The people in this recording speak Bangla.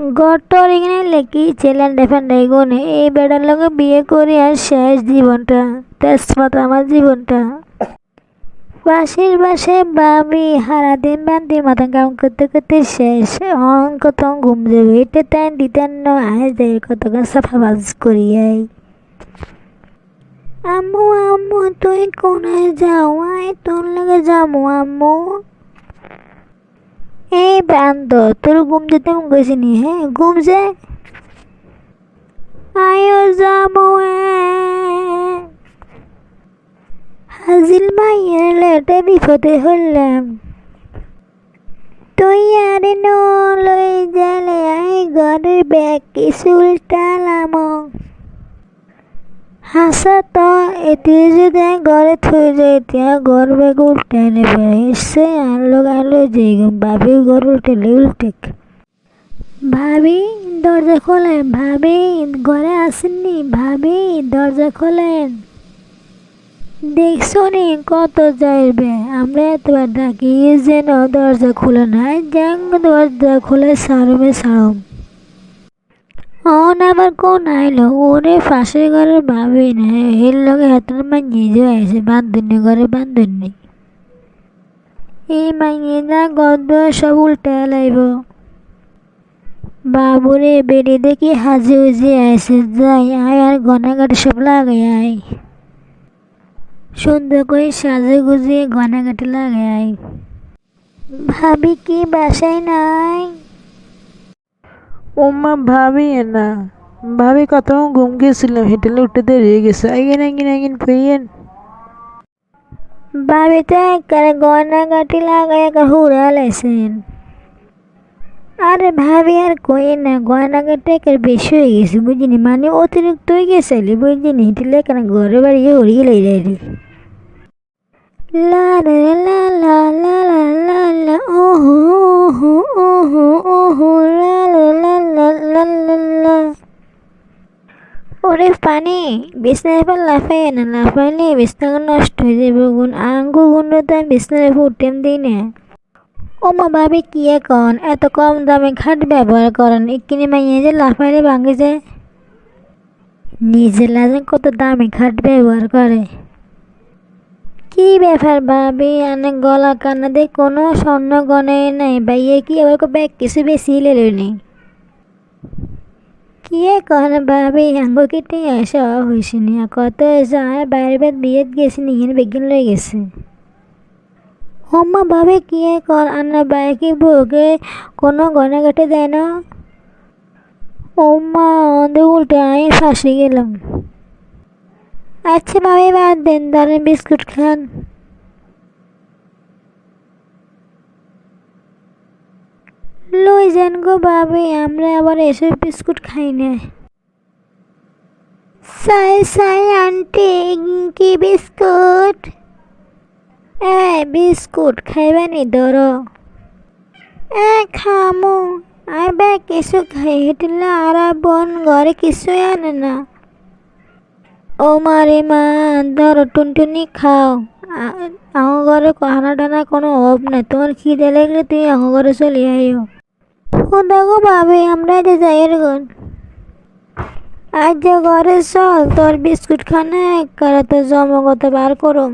গটর এখানে লেখি ছেলেন ডেফেন্ডাই গুনে এই বেড়ার লগে বিয়ে করি আর শেষ জীবনটা তেজপাত আমার জীবনটা। পাশের বাসায় ভাবি সারাদিন বান্তির মতন কাম করতে করতে শেষ কত ঘুম যাবে এটা তাই দিতেন আজ দেয় কতক্ষণ সাফাবাজ করিয়াই। আম্মু আম্মু তুই কোনায় যাও আয় তোর লগে যাবো আম্মু। এই বান্দ তোর ঘুম যেতে গেছি নি হ্যাঁ ঘুম যে আয়ো যাবো। হাজিল মাইয়ের লেটে বিপদে হইলাম তুই আরে নই গেলে আই ঘরের ব্যাগ কিছু উল্টালাম হাসা তো এটি যদি ঘরে থই যায় এতিয়া ঘর ব্যাগ উল্টাই নেবে এসে আলো যে ভাবি ঘর উল্টেলে উল্টেক। ভাবি দরজা খোলেন ভাবি ঘরে আসেননি ভাবি দরজা খোলেন। দেখছো নি কত যাইবে আমরা এতবার ডাকি যেন দরজা খুলে নাই যাং দরজা খুলে সারমে সারম আবার কোন আইলো ওরে পাশের ঘরের ভাবি না এর লগে হাতের মাইয়ে যে আছে বান্ধবী ঘরে বান্ধবী এই মাইয়ে যা গদ্দ সব উল্টে লাইব। বাবুরে বেড়ে দেখি হাজি উজি আছে যাই আয় আর গনাগাটি সব লাগাই আয় সুন্দর করে সাজে গুজিয়ে গনাগাটি লাগাই আয়। ভাবি কি বাসায় নাই? ওমা ভাবি না ভাবি কত ঘুম গেছিলাম হেঁটেলে উঠে দেরিয়ে গেছে আইগেন আইগেন আইগেন ফেয়েন। ভাবি তো একবারে গনাগাটি লাগাই একবার হুড়া লাইছেন। আরে ভাবি আর কই না গয়নাগাটি একের বেশি হয়ে গেছে বুঝিনি মানে অতিরিক্ত হয়ে গেছে বুঝিনি হেঁটেলে কেন ঘরে বাড়ি হরিয়ে লাই রে লা লা লা লা লা লা লা লা ওহো ওহো ওহো ওহো লা লা লা লা লা লা লা। ওরে পানি বিছনায় এবার লাফাই না লাফাইলে বিছনা নষ্ট হয়ে যাবে গুণ আঙ্গু গুণ তো আমি বিছনায় ফুটেম দিই না। ওমা ভাবি কি এখন এত কম দামে খাট ব্যবহার করেন এক্ষিনি মাইয়ে যে লাফাইলে ভাঙে যায় নিজে লাজেন কত দামে খাট ব্যবহার করে। কি ব্যাপার ভাবি আনে গলা কান্না দিয়ে কোনো স্বর্ণ গনে নাই ভাইয়ে কি আবার ব্যাগ কিছু বেশি লেনি কি এখন ভাবি আঙ্গু কেটে আসা হয়েছে নি কত যায় বাইরে বেদ বিয়েত গেছি নিয়ে বেগিন লয়ে গেছে। ওমা ভাবে কি কর আন্না বাইকে বউকে কোনো গয়নাগাটি দেয় না। ওমা ওদের উল্টে আমি ফাঁসে গেলাম। আচ্ছা ভাবি বাদ দেন ধরেন বিস্কুট খান। লই যান গো ভাবি আমরা আবার এসব বিস্কুট খাই না। সাই সাই আন্টি কি বিস্কুট বিস্কুট খাইবানি ধরো খামো আইবা কিছু খাই হেঁটলে আর বোন ঘরে কিছুই আনে না। ও মারে মা ধরো টুনটুনি খাও আমার ঘরে খানা টানা কোনো অভাব নাই তোমার খিদে লাগলে তুই আমার ঘরে চলে আইও। ও দেখো ভাবি আমরা যে যাই এরকম আজ যে ঘরে চল তোর বিস্কুট খানা এক করে তো জমগত বার করো।